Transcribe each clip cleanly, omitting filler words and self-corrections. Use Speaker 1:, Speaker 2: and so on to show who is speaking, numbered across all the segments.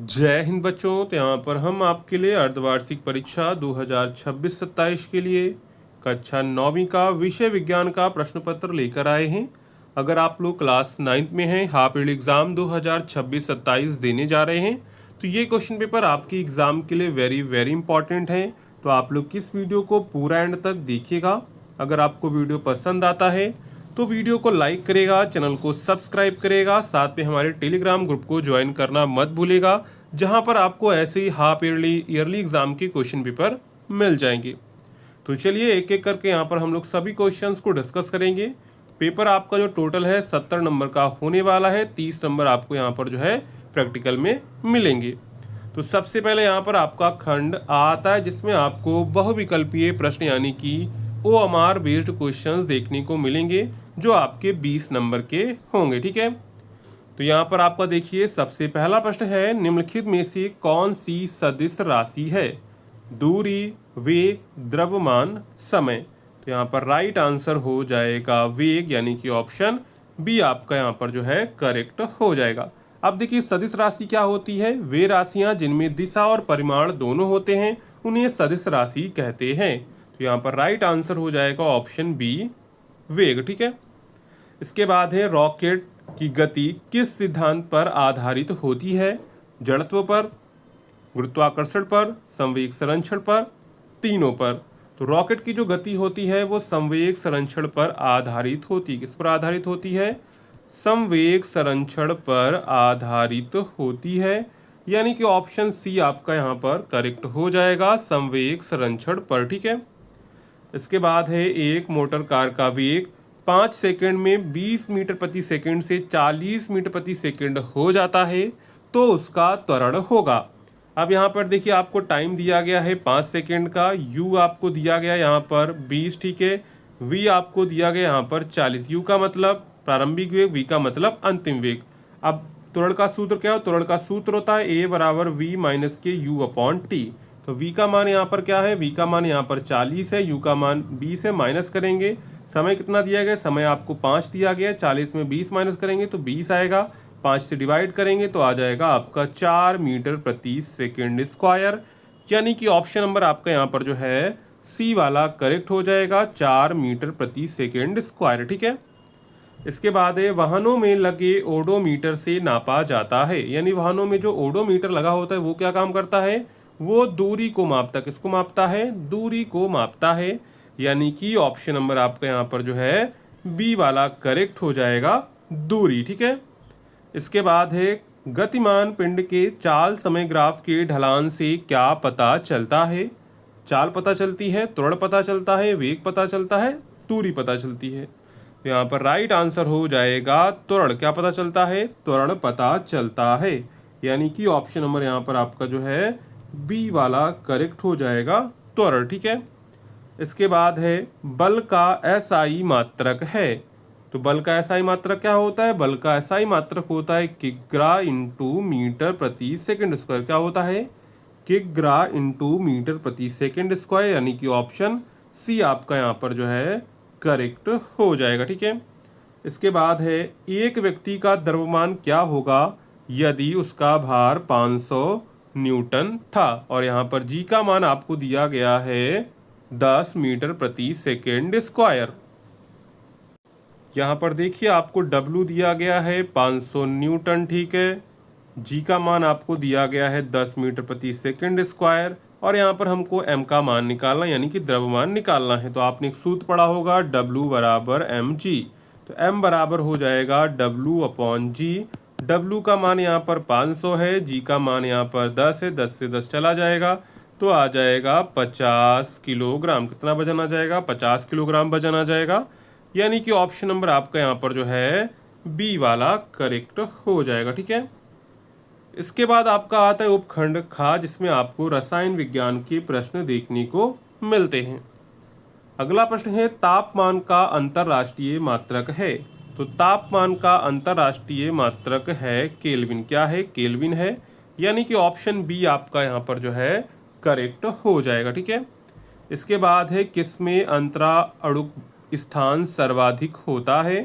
Speaker 1: जय हिंद बच्चों। तो यहाँ पर हम आपके लिए अर्धवार्षिक परीक्षा 2026-27 के लिए कक्षा 9वीं का विषय विज्ञान का प्रश्न पत्र लेकर आए हैं। अगर आप लोग क्लास 9th में हैं, हाफ ईयरली एग्ज़ाम 2026-27 देने जा रहे हैं, तो ये क्वेश्चन पेपर आपके एग्ज़ाम के लिए वेरी वेरी इंपॉर्टेंट है। तो आप लोग किस वीडियो को पूरा एंड तक देखिएगा। अगर आपको वीडियो पसंद आता है तो वीडियो को लाइक करेगा, चैनल को सब्सक्राइब करेगा, साथ में हमारे टेलीग्राम ग्रुप को ज्वाइन करना मत भूलेगा, जहां पर आपको ऐसे ही हाफ ईयरली एग्जाम के क्वेश्चन पेपर मिल जाएंगे। तो चलिए एक एक करके यहाँ पर हम लोग सभी क्वेश्चंस को डिस्कस करेंगे। पेपर आपका जो टोटल है 70 नंबर का होने वाला है। 30 नंबर आपको यहाँ पर जो है प्रैक्टिकल में मिलेंगे। तो सबसे पहले यहाँ पर आपका खंड आता है, जिसमें आपको बहुविकल्पीय प्रश्न यानी कि OMR बेस्ड क्वेश्चंस देखने को मिलेंगे, जो आपके 20 नंबर के होंगे। ठीक है, तो यहाँ पर आपका देखिए सबसे पहला प्रश्न है, निम्नलिखित में से कौन सी सदिश राशि है? दूरी, वेग, द्रव्यमान, समय। तो यहाँ पर राइट आंसर हो जाएगा वेग, यानी कि ऑप्शन बी आपका यहाँ पर जो है करेक्ट हो जाएगा। अब देखिए सदिश राशि क्या होती है? वे राशियाँ जिनमें दिशा और परिमाण दोनों होते हैं उन्हें सदिश राशि कहते हैं। तो यहाँ पर राइट आंसर हो जाएगा ऑप्शन बी वेग। ठीक है, इसके बाद है रॉकेट की गति किस सिद्धांत पर आधारित होती है? जड़त्व पर, गुरुत्वाकर्षण पर, संवेग संरक्षण पर, तीनों पर। तो रॉकेट की जो गति होती है वो संवेग संरक्षण पर आधारित होती है। किस पर आधारित होती है? संवेग संरक्षण पर आधारित होती है, यानी कि ऑप्शन सी आपका यहाँ पर करेक्ट हो जाएगा, संवेग संरक्षण पर। ठीक है, इसके बाद है एक मोटर कार का वेग 5 सेकंड में 20 मीटर प्रति सेकंड से 40 मीटर प्रति सेकंड हो जाता है, तो उसका त्वरण होगा। अब यहाँ पर देखिए आपको टाइम दिया गया है 5 सेकंड का, u आपको दिया गया यहाँ पर 20। ठीक है, v आपको दिया गया यहाँ पर 40। u का मतलब प्रारंभिक वेग, v का मतलब अंतिम वेग। अब त्वरण का सूत्र क्या है? त्वरण का सूत्र होता है a बराबर v माइनस के u अपॉन टी। तो v का मान यहाँ पर क्या है? v का मान यहाँ पर 40 है, u का मान 20 है। माइनस करेंगे, समय कितना दिया गया? समय आपको 5 दिया गया है। 40 में 20 माइनस करेंगे तो 20 आएगा। 5 से डिवाइड करेंगे तो आ जाएगा आपका 4 मीटर प्रति सेकेंड स्क्वायर, यानी कि ऑप्शन नंबर आपका यहाँ पर जो है सी वाला करेक्ट हो जाएगा, 4 मीटर प्रति सेकेंड स्क्वायर। ठीक है, इसके बाद है वाहनों में लगे ओडोमीटर से नापा जाता है। यानी वाहनों में जो ओडोमीटर लगा होता है वो क्या काम करता है? वो दूरी को मापता है। किसको मापता है? दूरी को मापता है, यानी कि ऑप्शन नंबर आपका यहाँ पर जो है बी वाला करेक्ट हो जाएगा, दूरी। ठीक है, इसके बाद है गतिमान पिंड के चाल समय ग्राफ के ढलान से क्या पता चलता है? चाल पता चलती है, त्वरण पता चलता है, वेग पता चलता है, दूरी पता चलती है। तो यहाँ पर राइट आंसर हो जाएगा त्वरण। क्या पता चलता है? त्वरण पता चलता है, यानी कि ऑप्शन नंबर यहाँ पर आपका जो है बी वाला करेक्ट हो जाएगा, त्वरण। ठीक है, इसके बाद है बल का एसआई मात्रक है। तो बल का एसआई मात्रक क्या होता है? बल का एसआई मात्रक होता है किग्रा इंटू मीटर प्रति सेकंड स्क्वायर। क्या होता है? किग्रा इंटू मीटर प्रति सेकंड स्क्वायर, यानी कि ऑप्शन सी आपका यहाँ पर जो है करेक्ट हो जाएगा। ठीक है, इसके बाद है एक व्यक्ति का द्रव्यमान क्या होगा यदि उसका भार 500 न्यूटन था? और यहाँ पर जी का मान आपको दिया गया है 10 मीटर प्रति सेकेंड स्क्वायर। यहाँ पर देखिए आपको W दिया गया है 500 न्यूटन। ठीक है, जी का मान आपको दिया गया है 10 मीटर प्रति सेकेंड स्क्वायर, और यहाँ पर हमको m का मान निकालना यानी कि द्रव्यमान निकालना है। तो आपने एक सूत्र पढ़ा होगा W बराबर mg। तो m बराबर हो जाएगा W अपॉन जी। W का मान यहाँ पर 500 है, जी का मान यहाँ पर 10 है, 10 से 10 चला जाएगा तो आ जाएगा 50 किलोग्राम। कितना वजन आ जाएगा? 50 किलोग्राम वजन आ जाएगा, यानी कि ऑप्शन नंबर आपका यहाँ पर जो है बी वाला करेक्ट हो जाएगा। ठीक है, इसके बाद आपका आता है उपखंड खा, जिसमें आपको रसायन विज्ञान के प्रश्न देखने को मिलते हैं। अगला प्रश्न है तापमान का अंतरराष्ट्रीय मात्रक है। तो तापमान का अंतरराष्ट्रीय मात्रक है केल्विन। क्या है? केल्विन है, यानी कि ऑप्शन बी आपका यहाँ पर जो है करेक्ट हो जाएगा। ठीक है, इसके बाद है किसमें अंतरा अणु स्थान सर्वाधिक होता है?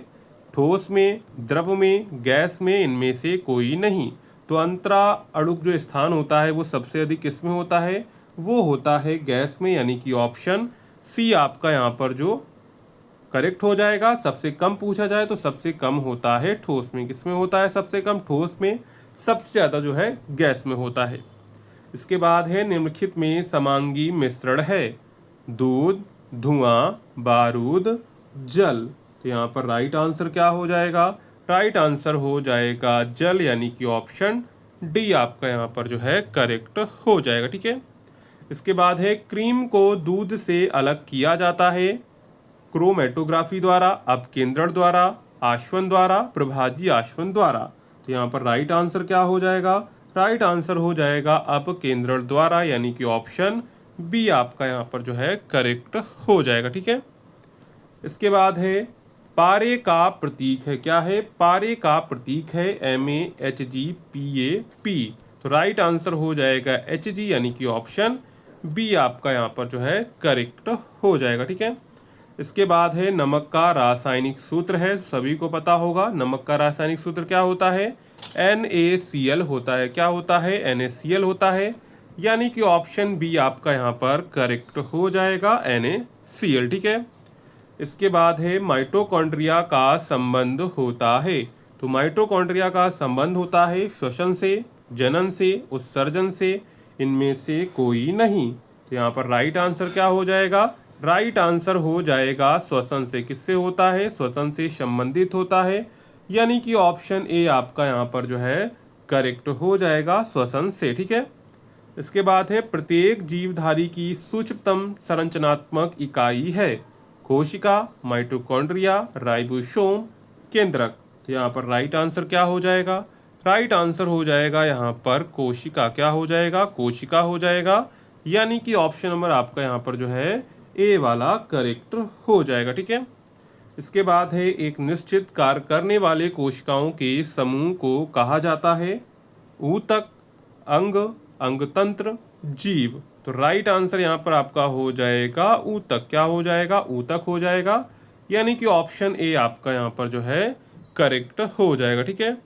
Speaker 1: ठोस में, द्रव में, गैस में, इनमें से कोई नहीं। तो अंतरा अणुक जो स्थान होता है वो सबसे अधिक किसमें होता है, वो होता है गैस में, यानी कि ऑप्शन सी आपका यहाँ पर जो करेक्ट हो जाएगा। सबसे कम पूछा जाए तो सबसे कम होता है ठोस में। किसमें होता है सबसे कम, ठोस में। सबसे ज़्यादा जो है गैस में होता है। इसके बाद है निम्नलिखित में समांगी मिश्रण है, दूध, धुआं, बारूद, जल। तो यहाँ पर राइट आंसर क्या हो जाएगा, राइट आंसर हो जाएगा जल, यानी कि ऑप्शन डी आपका यहाँ पर जो है करेक्ट हो जाएगा। ठीक है। इसके बाद है क्रीम को दूध से अलग किया जाता है, क्रोमेटोग्राफी द्वारा, अपकेंद्रण द्वारा, आश्वन द्वारा, प्रभाजी आश्वन द्वारा। तो यहाँ पर राइट आंसर क्या हो जाएगा, राइट आंसर हो जाएगा अपकेंद्रण द्वारा, यानी कि ऑप्शन बी आपका यहाँ पर जो है करेक्ट हो जाएगा। ठीक है। इसके बाद है पारे का प्रतीक है, क्या है, पारे का प्रतीक है MAHGPAP। तो राइट आंसर हो जाएगा HG, यानी कि ऑप्शन बी आपका यहाँ पर जो है करेक्ट हो जाएगा। ठीक है। इसके बाद है नमक का रासायनिक सूत्र है, सभी को पता होगा नमक का रासायनिक सूत्र क्या होता है, NaCl होता है। क्या होता है, NaCl होता है, यानी कि ऑप्शन बी आपका यहाँ पर करेक्ट हो जाएगा, NaCl। ठीक है। इसके बाद है माइटोकॉन्ड्रिया का संबंध होता है। तो माइटोकॉन्ड्रिया का संबंध होता है श्वसन से, जनन से, उत्सर्जन से, इनमें से कोई नहीं। तो यहाँ पर राइट आंसर क्या हो जाएगा, राइट आंसर हो जाएगा श्वसन से। किससे होता है, श्वसन से संबंधित होता है, यानी कि ऑप्शन ए आपका यहाँ पर जो है करेक्ट हो जाएगा, श्वसन से। ठीक है। इसके बाद है प्रत्येक जीवधारी की सूक्ष्मतम संरचनात्मक इकाई है, कोशिका, माइटोकॉन्ड्रिया, राइबोसोम, केंद्रक। तो यहाँ पर राइट आंसर क्या हो जाएगा, राइट आंसर हो जाएगा यहाँ पर कोशिका। क्या हो जाएगा, कोशिका हो जाएगा, यानी कि ऑप्शन नंबर आपका यहाँ पर जो है ए वाला करेक्ट हो जाएगा। ठीक है। इसके बाद है एक निश्चित कार्य करने वाले कोशिकाओं के समूह को कहा जाता है ऊतक, अंग, अंगतंत्र, जीव। तो राइट आंसर यहाँ पर आपका हो जाएगा ऊतक। क्या हो जाएगा, ऊतक हो जाएगा, यानी कि ऑप्शन ए आपका यहाँ पर जो है करेक्ट हो जाएगा। ठीक है।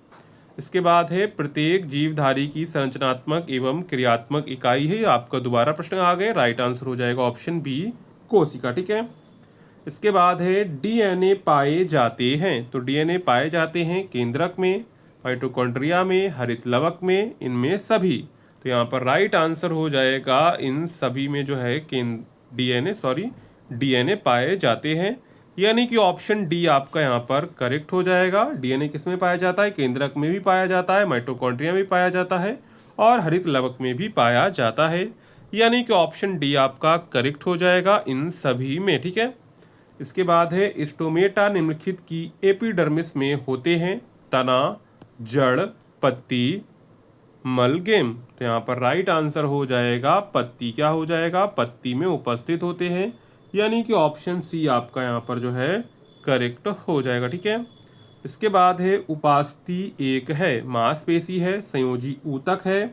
Speaker 1: इसके बाद है प्रत्येक जीवधारी की संरचनात्मक एवं क्रियात्मक इकाई है, आपका दोबारा प्रश्न आ गए, राइट आंसर हो जाएगा ऑप्शन बी, कोशिका। ठीक है। इसके बाद है DNA पाए जाते हैं। तो DNA पाए जाते हैं केंद्रक में, माइटोकॉन्ड्रिया में, हरित लवक में, इनमें सभी। तो यहाँ पर राइट आंसर हो जाएगा इन सभी में जो है DNA पाए जाते हैं, यानी कि ऑप्शन डी आपका यहाँ पर करेक्ट हो जाएगा। DNA किस में पाया जाता है, केंद्रक में भी पाया जाता है, माइटोकॉन्ड्रिया में भी पाया जाता है, और हरित लवक में भी पाया जाता है, यानी कि ऑप्शन डी आपका करेक्ट हो जाएगा इन सभी में। ठीक है। इसके बाद है स्टोमेटा निम्नलिखित की एपिडर्मिस में होते हैं, तना, जड़, पत्ती, मलगेम। तो यहाँ पर राइट आंसर हो जाएगा पत्ती। क्या हो जाएगा, पत्ती में उपस्थित होते हैं, यानी कि ऑप्शन सी आपका यहाँ पर जो है करेक्ट हो जाएगा। ठीक है। इसके बाद है उपास्थि एक है, मांसपेशी है, संयोजी ऊतक है,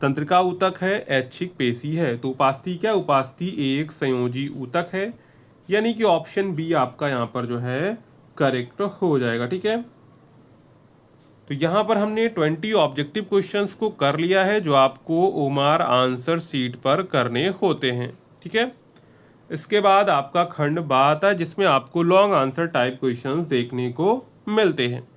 Speaker 1: तंत्रिका ऊतक है, ऐच्छिक पेशी है। तो उपास्थि क्या, उपास्थि एक संयोजी ऊतक है, यानी कि ऑप्शन बी आपका यहाँ पर जो है करेक्ट हो जाएगा। ठीक है। तो यहाँ पर हमने 20 ऑब्जेक्टिव क्वेश्चंस को कर लिया है, जो आपको ओमार आंसर शीट पर करने होते हैं। ठीक है। इसके बाद आपका खंड 12 आता है, जिसमें आपको लॉन्ग आंसर टाइप क्वेश्चंस देखने को मिलते हैं।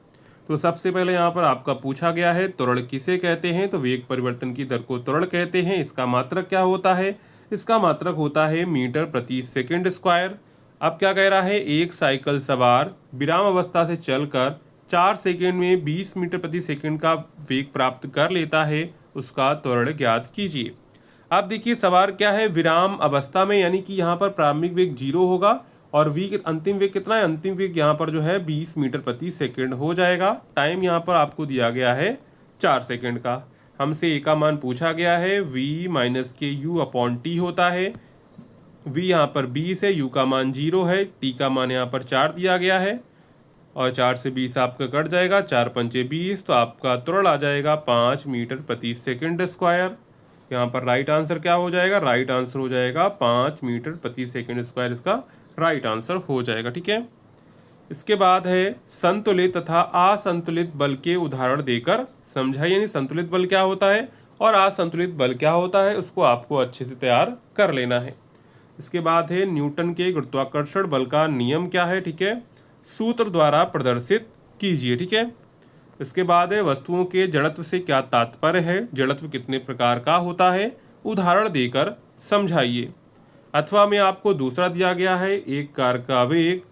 Speaker 1: तो सबसे पहले यहाँ पर आपका पूछा गया है त्वरण किसे कहते हैं। तो वेग परिवर्तन की दर को त्वरण कहते हैं। इसका मात्रक क्या होता है, इसका मात्रक होता है मीटर प्रति सेकंड स्क्वायर। अब क्या कह रहा है, एक साइकिल सवार विराम अवस्था से चलकर 4 सेकंड में 20 मीटर प्रति सेकंड का वेग प्राप्त कर लेता है, उसका त्वरण ज्ञात कीजिए। अब देखिए सवार क्या है, विराम अवस्था में, यानी कि यहाँ पर प्रारंभिक वेग 0 होगा और अंतिम वेग कितना है, अंतिम वेग यहाँ पर जो है 20 मीटर प्रति सेकंड हो जाएगा। टाइम यहाँ पर आपको दिया गया है 4 सेकंड का। हमसे ए का मान पूछा गया है, v माइनस के यू अपॉन टी होता है। v यहाँ पर 20 है, u का मान 0 है, t का मान यहाँ पर 4 दिया गया है, और 4 से 20 आपका कट जाएगा, 4 पंचे 20, तो आपका त्वरण आ जाएगा 5 मीटर प्रति सेकंड स्क्वायर। यहाँ पर राइट आंसर क्या हो जाएगा, राइट आंसर हो जाएगा 5 मीटर प्रति सेकंड स्क्वायर, इसका राइट आंसर हो जाएगा। ठीक है। इसके बाद है संतुलित तथा असंतुलित बल के उदाहरण देकर समझाइए। यानी संतुलित बल क्या होता है और असंतुलित बल क्या होता है, उसको आपको अच्छे से तैयार कर लेना है। इसके बाद है न्यूटन के गुरुत्वाकर्षण बल का नियम क्या है, ठीक है, सूत्र द्वारा प्रदर्शित कीजिए, ठीक है। इसके बाद है वस्तुओं के जड़त्व से क्या तात्पर्य है, जड़त्व कितने प्रकार का होता है, उदाहरण देकर समझाइए। अथवा में आपको दूसरा दिया गया है, एक कार का वेग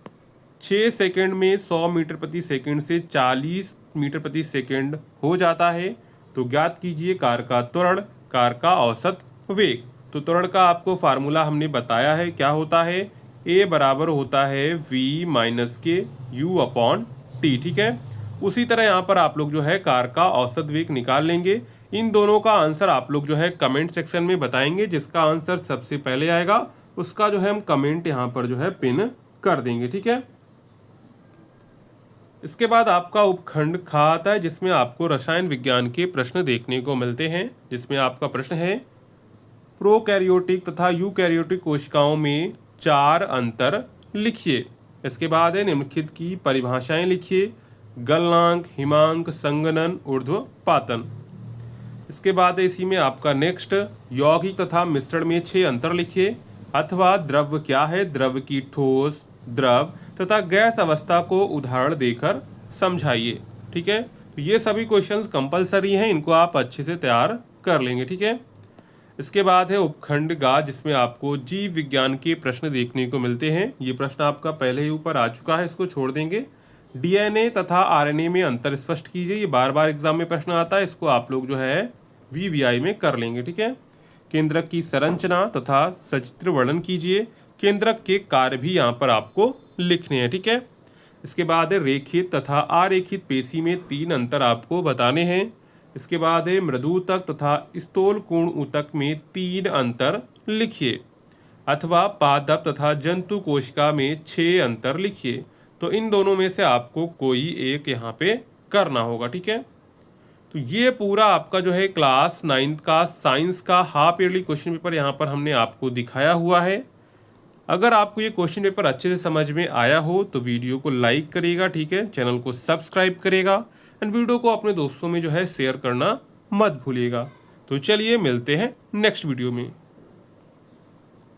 Speaker 1: 6 सेकंड में 100 मीटर प्रति सेकंड से 40 मीटर प्रति सेकंड हो जाता है, तो ज्ञात कीजिए कार का त्वरण, कार का औसत वेग। तो त्वरण का आपको फार्मूला हमने बताया है, क्या होता है, ए बराबर होता है वी माइनस के यू अपॉन टी, ठीक है। उसी तरह यहाँ पर आप लोग जो है कार का औसत वेग निकाल लेंगे। इन दोनों का आंसर आप लोग जो है कमेंट सेक्शन में बताएंगे, जिसका आंसर सबसे पहले आएगा उसका जो है हम कमेंट यहाँ पर जो है पिन कर देंगे, ठीक है। इसके बाद आपका उपखंड ख आता है, जिसमें आपको रसायन विज्ञान के प्रश्न देखने को मिलते हैं, जिसमें आपका प्रश्न है प्रोकैरियोटिक तथा यूकैरियोटिक कोशिकाओं में 4 अंतर लिखिए। इसके बाद है निम्नलिखित की परिभाषाएं लिखिए, गलनांक, हिमांक, संगनन, ऊर्ध्वपातन। इसके बाद इसी में आपका नेक्स्ट यौगिक तथा मिश्रण में 6 अंतर लिखिए, अथवा द्रव्य क्या है, द्रव्य की ठोस, द्रव तथा गैस अवस्था को उदाहरण देकर समझाइए, ठीक है। तो ये सभी क्वेश्चंस कंपलसरी हैं, इनको आप अच्छे से तैयार कर लेंगे, ठीक है। इसके बाद है उपखंड गा, जिसमें आपको जीव विज्ञान के प्रश्न देखने को मिलते हैं। ये प्रश्न आपका पहले ही ऊपर आ चुका है, इसको छोड़ देंगे। डीएनए तथा आरएनए में अंतर स्पष्ट कीजिए, ये बार बार एग्जाम में प्रश्न आता है, इसको आप लोग जो है वीवीआई में कर लेंगे, ठीक है। केंद्रक की संरचना तथा सचित्र वर्णन कीजिए, केंद्रक के कार्य भी यहाँ पर आपको लिखने हैं, ठीक है। इसके बाद है रेखित तथा आरेखित पेशी में 3 अंतर आपको बताने हैं। इसके बाद है मृदुतक तथा स्थूल कोण ऊतक में 3 अंतर लिखिए, अथवा पादप तथा जंतु कोशिका में 6 अंतर लिखिए। तो इन दोनों में से आपको कोई एक यहाँ पे करना होगा, ठीक है। तो ये पूरा आपका जो है क्लास 9th का साइंस का हाफ ईयरली क्वेश्चन पेपर यहाँ पर हमने आपको दिखाया हुआ है। अगर आपको ये क्वेश्चन पेपर अच्छे से समझ में आया हो तो वीडियो को लाइक करेगा, ठीक है, चैनल को सब्सक्राइब करेगा एंड वीडियो को अपने दोस्तों में जो है शेयर करना मत भूलिएगा। तो चलिए मिलते हैं नेक्स्ट वीडियो में।